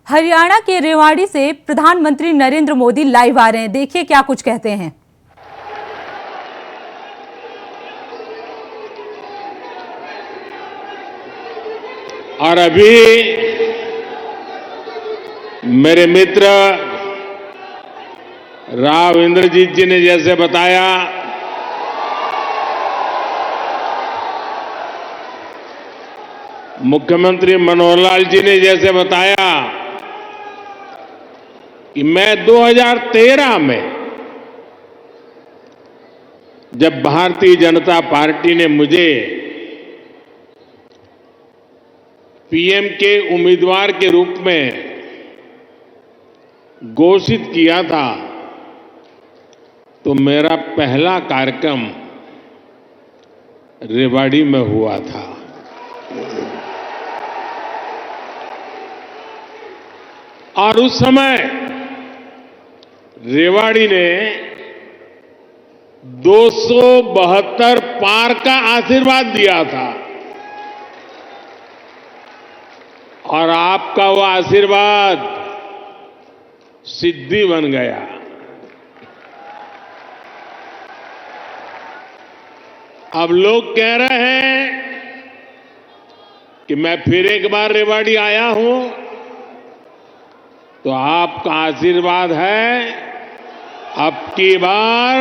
हरियाणा के रेवाड़ी से प्रधानमंत्री नरेंद्र मोदी लाइव आ रहे हैं। देखिए क्या कुछ कहते हैं। और अभी मेरे मित्र राव इंद्रजीत जी ने जैसे बताया, मुख्यमंत्री मनोहर लाल जी ने जैसे बताया कि मैं 2013 में जब भारतीय जनता पार्टी ने मुझे पीएम के उम्मीदवार के रूप में घोषित किया था, तो मेरा पहला कार्यक्रम रेवाड़ी में हुआ था। और उस समय रेवाड़ी ने 272 पार का आशीर्वाद दिया था और आपका वो आशीर्वाद सिद्धि बन गया। अब लोग कह रहे हैं कि मैं फिर एक बार रेवाड़ी आया हूं, तो आपका आशीर्वाद है अब की बार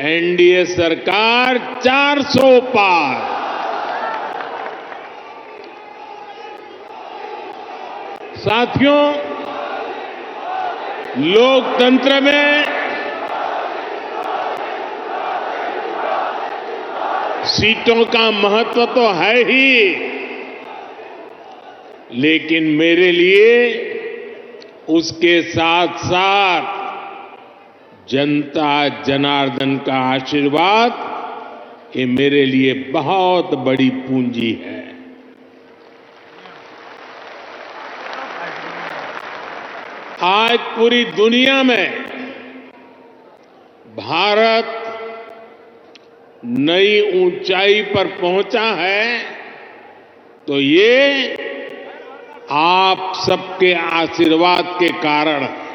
एनडीए सरकार 400 पार। साथियों, लोकतंत्र में सीटों का महत्व तो है ही, लेकिन मेरे लिए उसके साथ साथ जनता जनार्दन का आशीर्वाद ये मेरे लिए बहुत बड़ी पूंजी है। आज पूरी दुनिया में भारत नई ऊंचाई पर पहुंचा है, तो ये आप सबके आशीर्वाद के कारण है।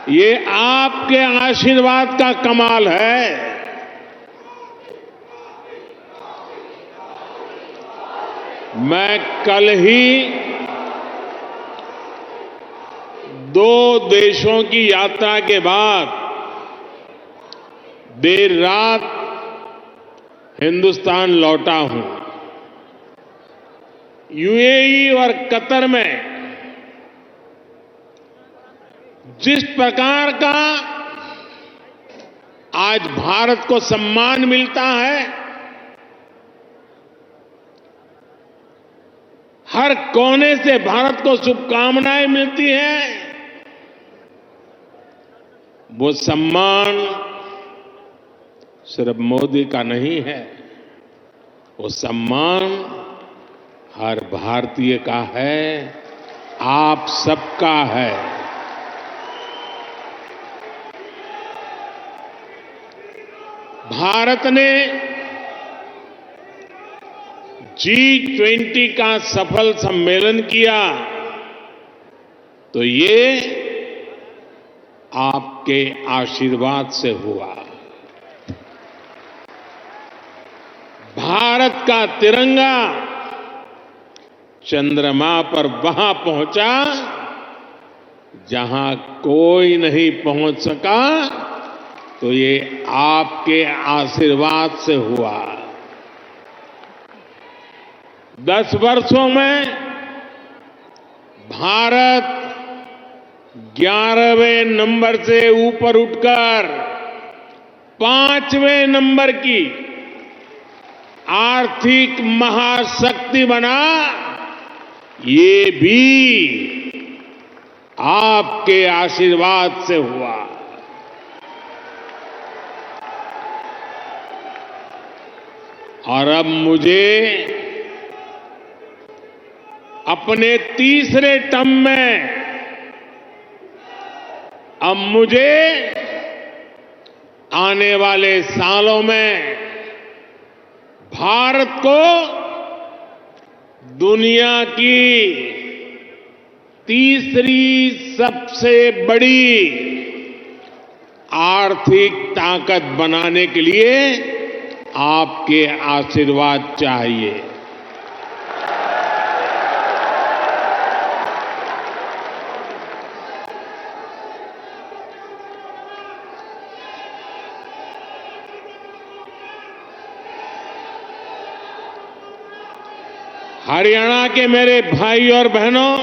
ये आपके आशीर्वाद का कमाल है। मैं कल ही 2 देशों की यात्रा के बाद देर रात हिंदुस्तान लौटा हूं। यूएई और कतर में जिस प्रकार का आज भारत को सम्मान मिलता है, हर कोने से भारत को शुभकामनाएं मिलती हैं, वो सम्मान सिर्फ मोदी का नहीं है, वो सम्मान हर भारतीय का है, आप सबका है। भारत ने G20 का सफल सम्मेलन किया, तो ये आपके आशीर्वाद से हुआ। भारत का तिरंगा चंद्रमा पर वहां पहुंचा जहां कोई नहीं पहुंच सका, तो ये आपके आशीर्वाद से हुआ। 10 वर्षों में भारत 11वें नंबर से ऊपर उठकर 5वें नंबर की आर्थिक महाशक्ति बना, ये भी आपके आशीर्वाद से हुआ। और अब मुझे अपने तीसरे टर्म में अब मुझे आने वाले सालों में भारत को दुनिया की तीसरी सबसे बड़ी आर्थिक ताकत बनाने के लिए आपके आशीर्वाद चाहिए। हरियाणा के मेरे भाई और बहनों,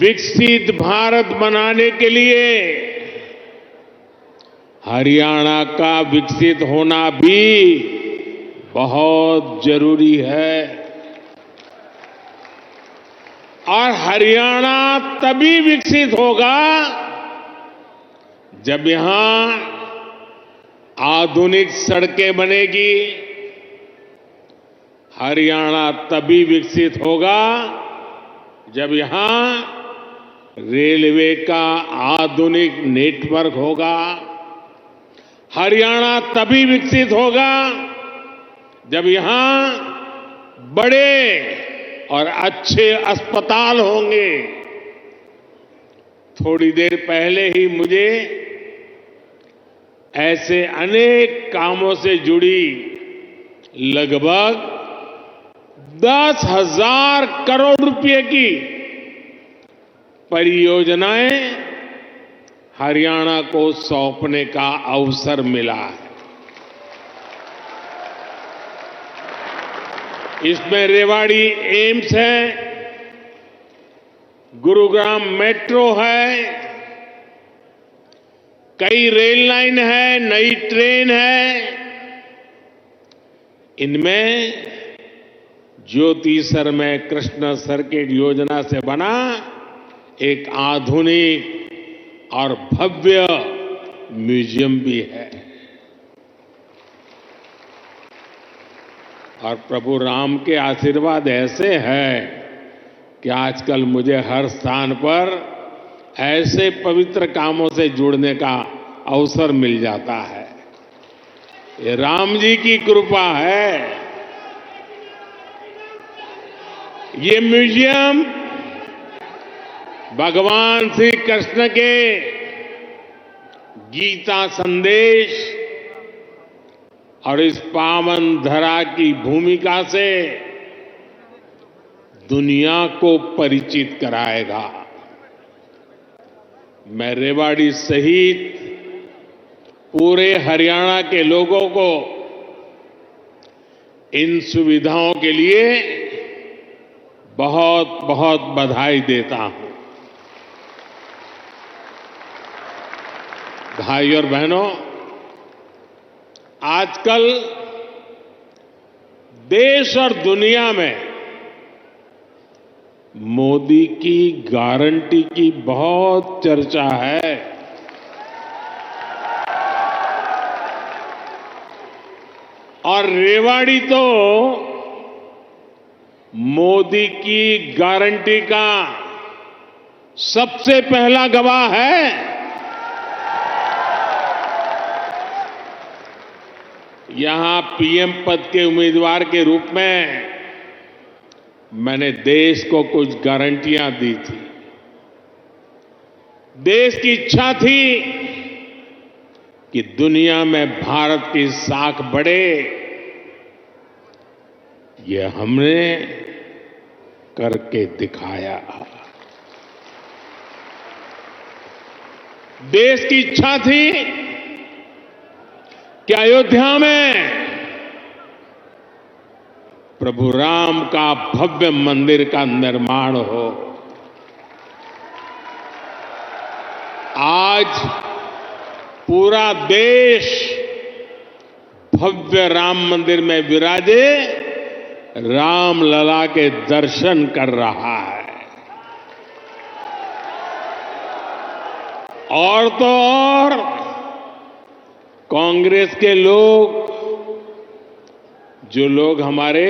विकसित भारत बनाने के लिए हरियाणा का विकसित होना भी बहुत जरूरी है। और हरियाणा तभी विकसित होगा जब यहां आधुनिक सड़कें बनेगी। हरियाणा तभी विकसित होगा जब यहां रेलवे का आधुनिक नेटवर्क होगा। हरियाणा तभी विकसित होगा जब यहां बड़े और अच्छे अस्पताल होंगे। थोड़ी देर पहले ही मुझे ऐसे अनेक कामों से जुड़ी लगभग 10,000 करोड़ रुपए की परियोजनाएं हरियाणा को सौंपने का अवसर मिला है। इसमें रेवाड़ी एम्स है, गुरुग्राम मेट्रो है, कई रेल लाइन है, नई ट्रेन है। इनमें ज्योति सरमय कृष्ण सर्किट योजना से बना एक आधुनिक और भव्य म्यूजियम भी है। और प्रभु राम के आशीर्वाद ऐसे हैं कि आजकल मुझे हर स्थान पर ऐसे पवित्र कामों से जुड़ने का अवसर मिल जाता है। ये राम जी की कृपा है। ये म्यूजियम भगवान श्री कृष्ण के गीता संदेश और इस पावन धरा की भूमिका से दुनिया को परिचित कराएगा। मैं रेवाड़ी सहित पूरे हरियाणा के लोगों को इन सुविधाओं के लिए बहुत बहुत बधाई देता हूं। भाई और बहनों, आजकल देश और दुनिया में मोदी की गारंटी की बहुत चर्चा है। और रेवाड़ी तो मोदी की गारंटी का सबसे पहला गवाह है। यहां पीएम पद के उम्मीदवार के रूप में मैंने देश को कुछ गारंटियां दी थी। देश की इच्छा थी कि दुनिया में भारत की साख बढ़े। ये हमने करके दिखाया। देश की इच्छा थी कि अयोध्या में प्रभु राम का भव्य मंदिर का निर्माण हो। आज पूरा देश भव्य राम मंदिर में विराजे राम लला के दर्शन कर रहा है। और तो और कांग्रेस के लोग, जो लोग हमारे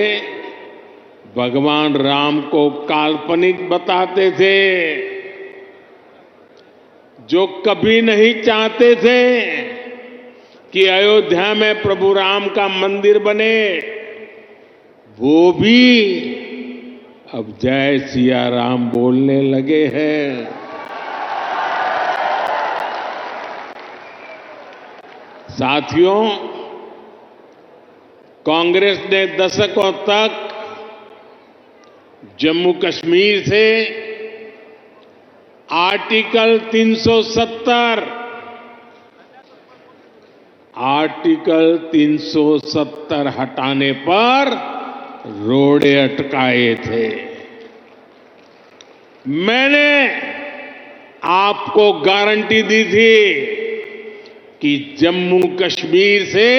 भगवान राम को काल्पनिक बताते थे, जो कभी नहीं चाहते थे कि अयोध्या में प्रभु राम का मंदिर बने, वो भी अब जय सिया राम बोलने लगे हैं। साथियों, कांग्रेस ने दशकों तक जम्मू कश्मीर से आर्टिकल 370 हटाने पर रोड़े अटकाए थे। मैंने आपको गारंटी दी थी कि जम्मू कश्मीर से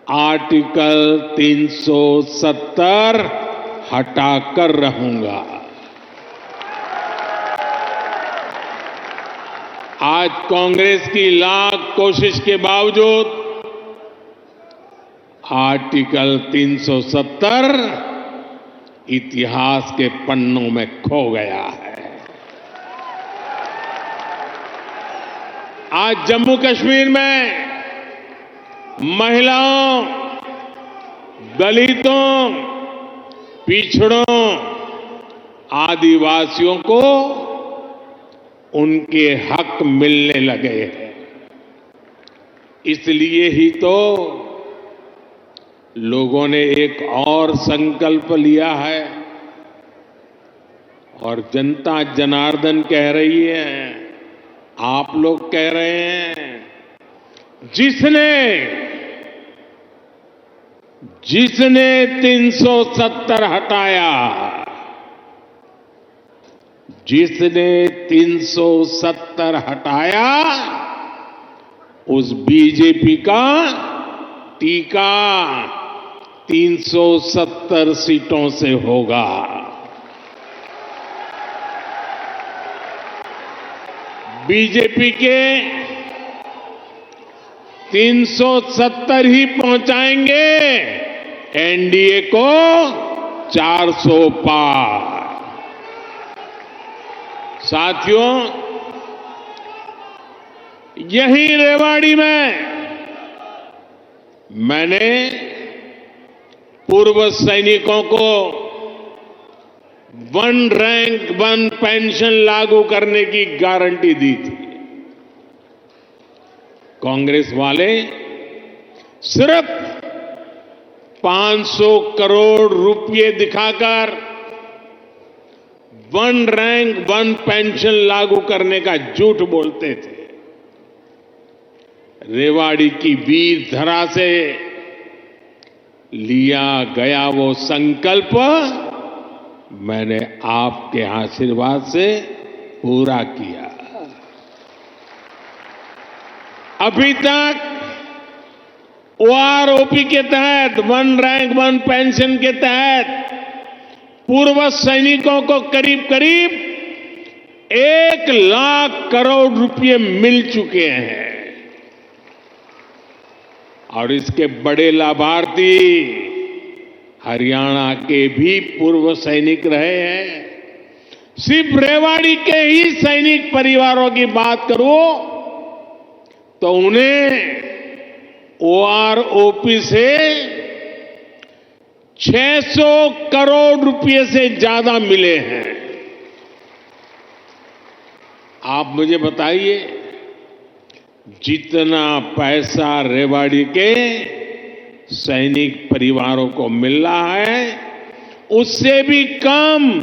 आर्टिकल 370 हटाकर रहूंगा। आज कांग्रेस की लाख कोशिश के बावजूद आर्टिकल 370 इतिहास के पन्नों में खो गया है। आज जम्मू कश्मीर में महिलाओं, दलितों, पिछड़ों, आदिवासियों को उनके हक मिलने लगे हैं। इसलिए ही तो लोगों ने एक और संकल्प लिया है और जनता जनार्दन कह रही है, आप लोग कह रहे हैं, जिसने 370 हटाया, जिसने 370 हटाया, उस बीजेपी का टीका 370 सीटों से होगा। बीजेपी के 370 ही पहुंचाएंगे एनडीए को 400 पार। साथियों, यही रेवाड़ी में मैंने पूर्व सैनिकों को वन रैंक वन पेंशन लागू करने की गारंटी दी थी। कांग्रेस वाले सिर्फ 500 करोड़ रुपए दिखाकर वन रैंक वन पेंशन लागू करने का झूठ बोलते थे। रेवाड़ी की वीर धरा से लिया गया वो संकल्प मैंने आपके आशीर्वाद से पूरा किया। अभी तक ओआरओपी के तहत, वन रैंक वन पेंशन के तहत पूर्व सैनिकों को करीब करीब 1 लाख करोड़ रुपए मिल चुके हैं और इसके बड़े लाभार्थी हरियाणा के भी पूर्व सैनिक रहे हैं। सिर्फ रेवाड़ी के ही सैनिक परिवारों की बात करूं तो उन्हें ओआरओपी से 600 करोड़ रुपए से ज्यादा मिले हैं। आप मुझे बताइए, जितना पैसा रेवाड़ी के सैनिक परिवारों को मिल रहा है, उससे भी कम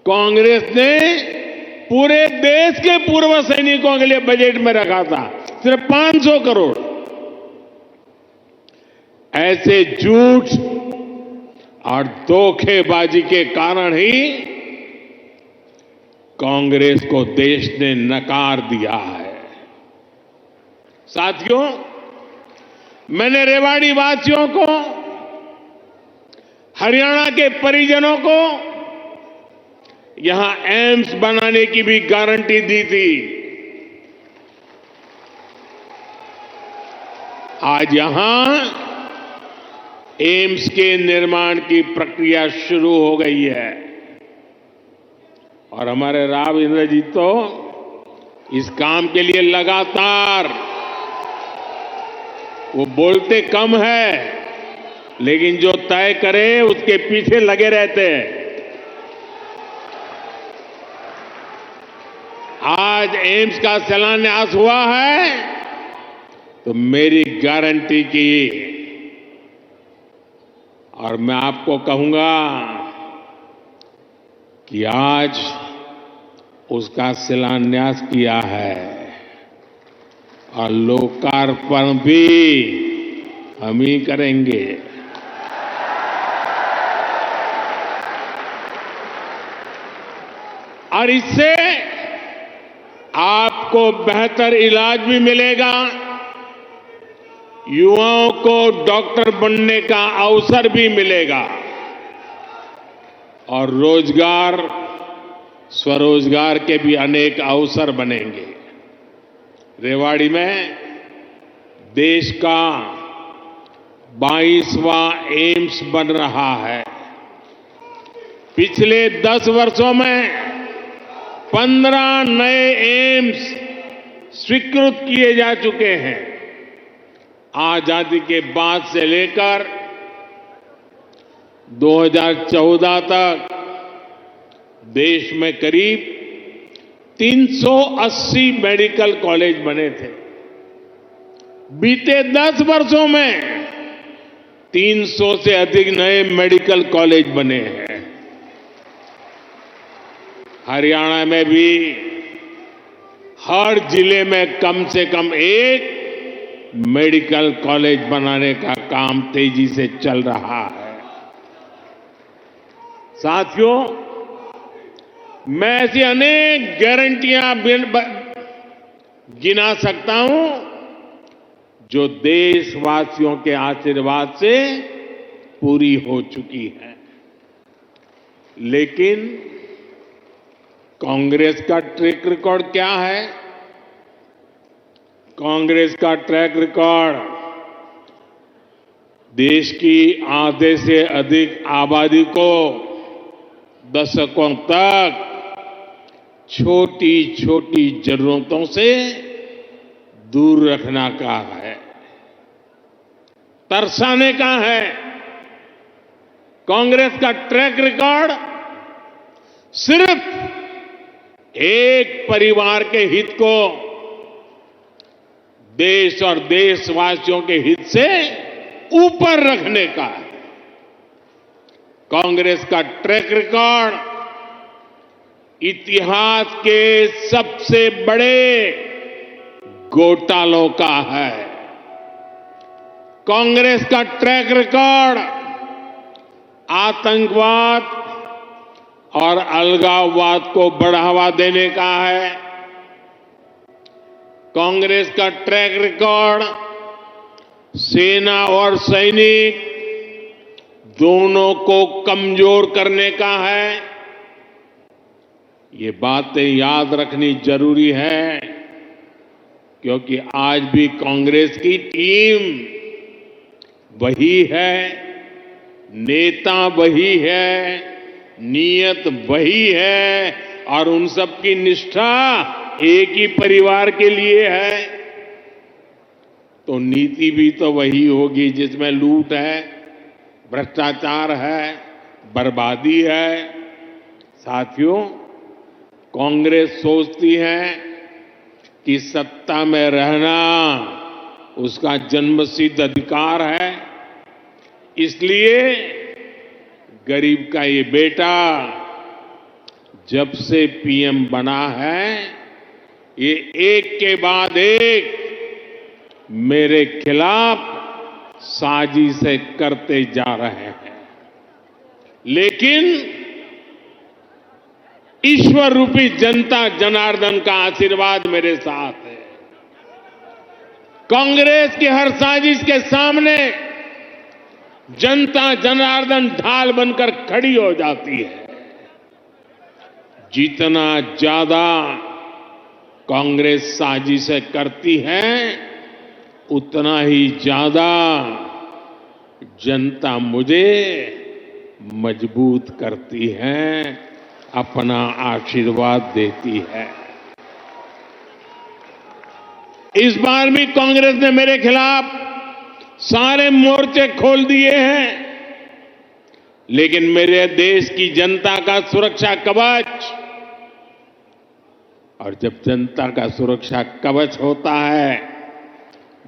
कांग्रेस ने पूरे देश के पूर्व सैनिकों के लिए बजट में रखा था, सिर्फ 500 करोड़। ऐसे झूठ और धोखेबाजी के कारण ही कांग्रेस को देश ने नकार दिया है। साथियों, मैंने रेवाड़ी वासियों को, हरियाणा के परिजनों को यहां एम्स बनाने की भी गारंटी दी थी। आज यहां एम्स के निर्माण की प्रक्रिया शुरू हो गई है और हमारे राव इंद्रजीत तो इस काम के लिए लगातार वो बोलते कम है, लेकिन जो तय करे उसके पीछे लगे रहते हैं। आज एम्स का शिलान्यास हुआ है तो मेरी गारंटी की, और मैं आपको कहूंगा कि आज उसका शिलान्यास किया है और लोकार्पण भी हम ही करेंगे। और इससे आपको बेहतर इलाज भी मिलेगा, युवाओं को डॉक्टर बनने का अवसर भी मिलेगा और रोजगार, स्वरोजगार के भी अनेक अवसर बनेंगे। रेवाड़ी में देश का 22वां एम्स बन रहा है। पिछले 10 वर्षों में 15 नए एम्स स्वीकृत किए जा चुके हैं। आजादी के बाद से लेकर 2014 तक देश में करीब 380 मेडिकल कॉलेज बने थे। बीते 10 वर्षों में 300 से अधिक नए मेडिकल कॉलेज बने हैं। हरियाणा में भी हर जिले में कम से कम एक मेडिकल कॉलेज बनाने का काम तेजी से चल रहा है। साथियों, मैं ऐसी अनेक गारंटियां गिना सकता हूं जो देशवासियों के आशीर्वाद से पूरी हो चुकी है। लेकिन कांग्रेस का ट्रैक रिकॉर्ड क्या है? कांग्रेस का ट्रैक रिकॉर्ड देश की आधे से अधिक आबादी को दशकों तक छोटी छोटी जरूरतों से दूर रखना का है, तरसाने का है। कांग्रेस का ट्रैक रिकॉर्ड सिर्फ एक परिवार के हित को देश और देशवासियों के हित से ऊपर रखने का है। कांग्रेस का ट्रैक रिकॉर्ड इतिहास के सबसे बड़े घोटालों का है। कांग्रेस का ट्रैक रिकॉर्ड आतंकवाद और अलगाववाद को बढ़ावा देने का है। कांग्रेस का ट्रैक रिकॉर्ड सेना और सैनिक दोनों को कमजोर करने का है। ये बातें याद रखनी जरूरी है, क्योंकि आज भी कांग्रेस की टीम वही है, नेता वही है, नीयत वही है और उन सब की निष्ठा एक ही परिवार के लिए है। तो नीति भी तो वही होगी जिसमें लूट है, भ्रष्टाचार है, बर्बादी है। साथियों, कांग्रेस सोचती है कि सत्ता में रहना उसका जन्मसिद्ध अधिकार है, इसलिए गरीब का ये बेटा जब से पीएम बना है, ये एक के बाद एक मेरे खिलाफ साजिशें करते जा रहे हैं। लेकिन ईश्वर रूपी जनता जनार्दन का आशीर्वाद मेरे साथ है। कांग्रेस की हर साजिश के सामने जनता जनार्दन ढाल बनकर खड़ी हो जाती है। जितना ज्यादा कांग्रेस साजिशें करती है, उतना ही ज्यादा जनता मुझे मजबूत करती है, अपना आशीर्वाद देती है। इस बार भी कांग्रेस ने मेरे खिलाफ सारे मोर्चे खोल दिए हैं, लेकिन मेरे देश की जनता का सुरक्षा कवच, और जब जनता का सुरक्षा कवच होता है,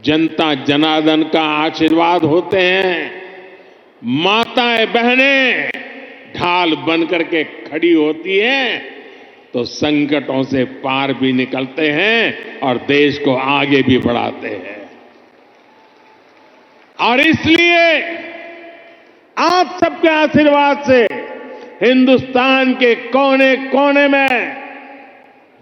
जनता जनार्दन का आशीर्वाद होते हैं, माताएं बहनें ढाल बनकर के खड़ी होती हैं, तो संकटों से पार भी निकलते हैं और देश को आगे भी बढ़ाते हैं। और इसलिए आप सबके आशीर्वाद से हिंदुस्तान के कोने कोने में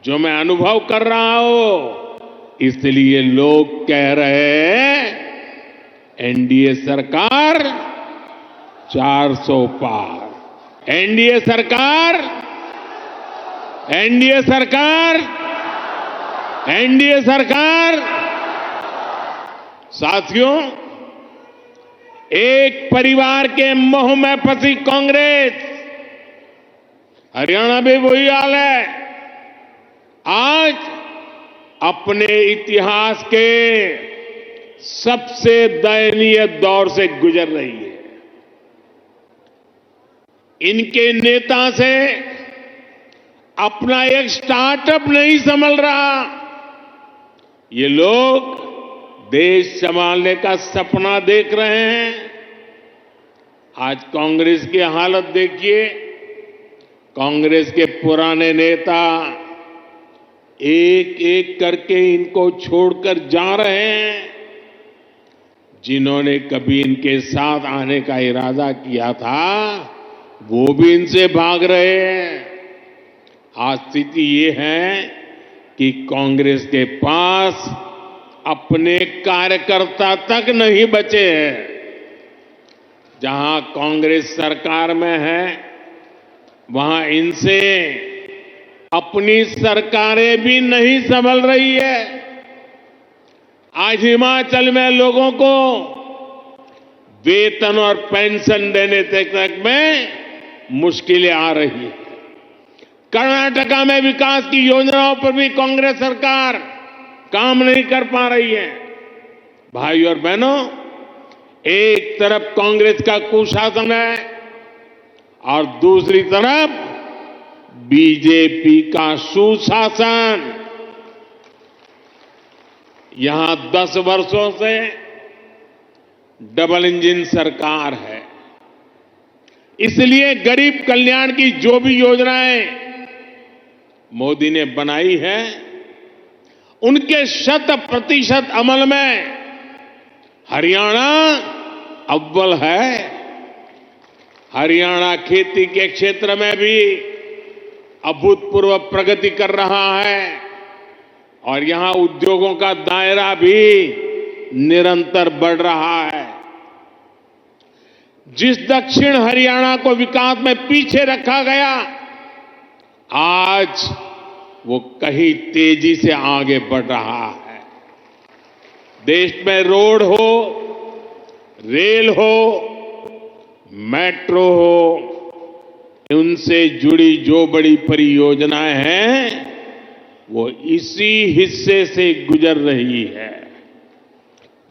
जो मैं अनुभव कर रहा हूं, इसलिए लोग कह रहे हैं एनडीए सरकार 400 पार, एनडीए सरकार, एनडीए सरकार, एनडीए सरकार। साथियों, एक परिवार के मोह में फंसी कांग्रेस, हरियाणा भी वही हाल है, आज अपने इतिहास के सबसे दयनीय दौर से गुजर रही है। इनके नेता से अपना एक स्टार्टअप नहीं संभल रहा। ये लोग देश संभालने का सपना देख रहे हैं। आज कांग्रेस की हालत देखिए, कांग्रेस के पुराने नेता एक एक करके इनको छोड़कर जा रहे हैं। जिन्होंने कभी इनके साथ आने का इरादा किया था, वो भी इनसे भाग रहे हैं। आज स्थिति ये है कि कांग्रेस के पास अपने कार्यकर्ता तक नहीं बचे हैं। जहां कांग्रेस सरकार में है, वहां इनसे अपनी सरकारें भी नहीं संभल रही है। आज हिमाचल में लोगों को वेतन और पेंशन देने तक में मुश्किलें आ रही है। कर्नाटका में विकास की योजनाओं पर भी कांग्रेस सरकार काम नहीं कर पा रही है। भाई और बहनों, एक तरफ कांग्रेस का कुशासन है और दूसरी तरफ बीजेपी का सुशासन। यहां 10 वर्षों से डबल इंजन सरकार है। इसलिए गरीब कल्याण की जो भी योजनाएं मोदी ने बनाई है, उनके 100% अमल में हरियाणा अव्वल है। हरियाणा खेती के क्षेत्र में भी अभूतपूर्व प्रगति कर रहा है और यहां उद्योगों का दायरा भी निरंतर बढ़ रहा है। जिस दक्षिण हरियाणा को विकास में पीछे रखा गया, आज वो कहीं तेजी से आगे बढ़ रहा है। देश में रोड हो, रेल हो, मेट्रो हो, उनसे जुड़ी जो बड़ी परियोजनाएं हैं, वो इसी हिस्से से गुजर रही है।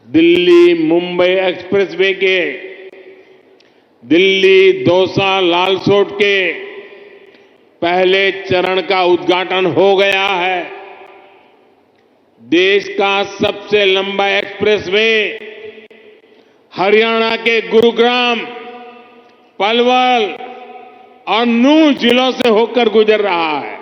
दिल्ली मुंबई एक्सप्रेसवे के, दिल्ली दौसा लालसोट के पहले चरण का उद्घाटन हो गया है। देश का सबसे लंबा एक्सप्रेसवे हरियाणा के गुरुग्राम, पलवल और नूंह जिलों से होकर गुजर रहा है।